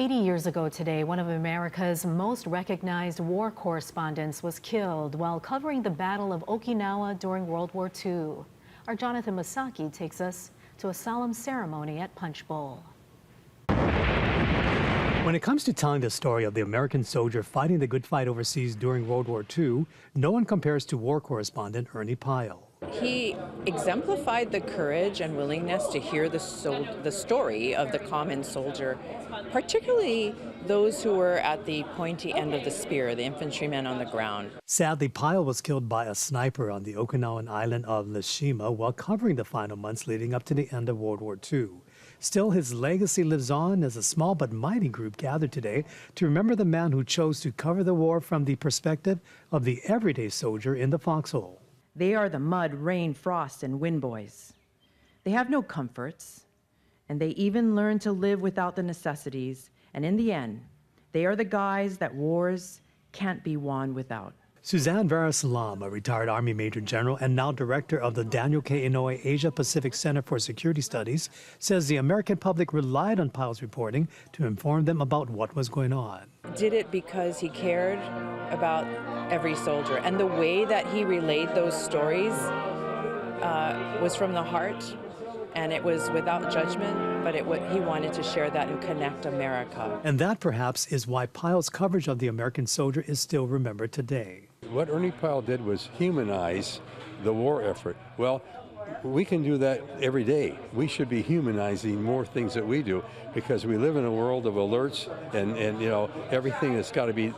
80 years ago today, one of America's most recognized war correspondents was killed while covering the Battle of Okinawa during World War II. Our Jonathan Masaki takes us to a solemn ceremony at Punch Bowl. When it comes to telling the story of the American soldier fighting the good fight overseas during World War II, no one compares to war correspondent Ernie Pyle. He exemplified the courage and willingness to hear the story of the common soldier, particularly those who were at the pointy end of the spear, the infantrymen on the ground. Sadly, Pyle was killed by a sniper on the Okinawan island of Lashima while covering the final months leading up to the end of World War II. Still, his legacy lives on as a small but mighty group gathered today to remember the man who chose to cover the war from the perspective of the everyday soldier in the foxhole. They are the mud, rain, frost, and wind boys. They have no comforts, and they even learn to live without the necessities, and in the end, they are the guys that wars can't be won without. Suzanne Varasalam, a retired Army Major General and now director of the Daniel K. Inouye Asia Pacific Center for Security Studies, says the American public relied on Pyle's reporting to inform them about what was going on. Did it because he cared about every soldier, and the way that he relayed those stories was from the heart, and it was without judgment, but he wanted to share that and connect America. And that perhaps is why Pyle's coverage of the American soldier is still remembered today. What Ernie Pyle did was humanize the war effort. Well, we can do that every day. We should be humanizing more things that we do because we live in a world of alerts and you know, everything that's got to be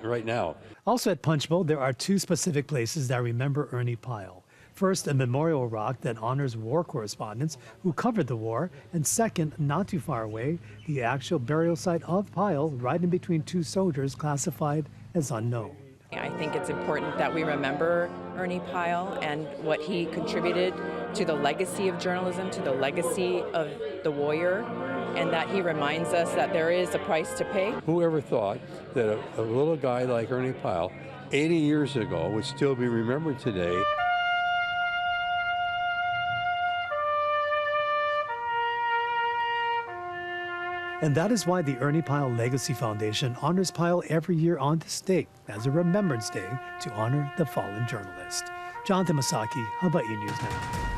right now. Also at Punch Bowl, there are two specific places that remember Ernie Pyle. First, a memorial rock that honors war correspondents who covered the war, and second, not too far away, the actual burial site of Pyle, right in between two soldiers classified as unknown. I think it's important that we remember Ernie Pyle and what he contributed to the legacy of journalism, to the legacy of the warrior, and that he reminds us that there is a price to pay. Whoever thought that a little guy like Ernie Pyle 80 years ago would still be remembered today? And that is why the Ernie Pyle Legacy Foundation honors Pyle every year on this day as a Remembrance Day to honor the fallen journalist. Jonathan Masaki, Hawaii News Now.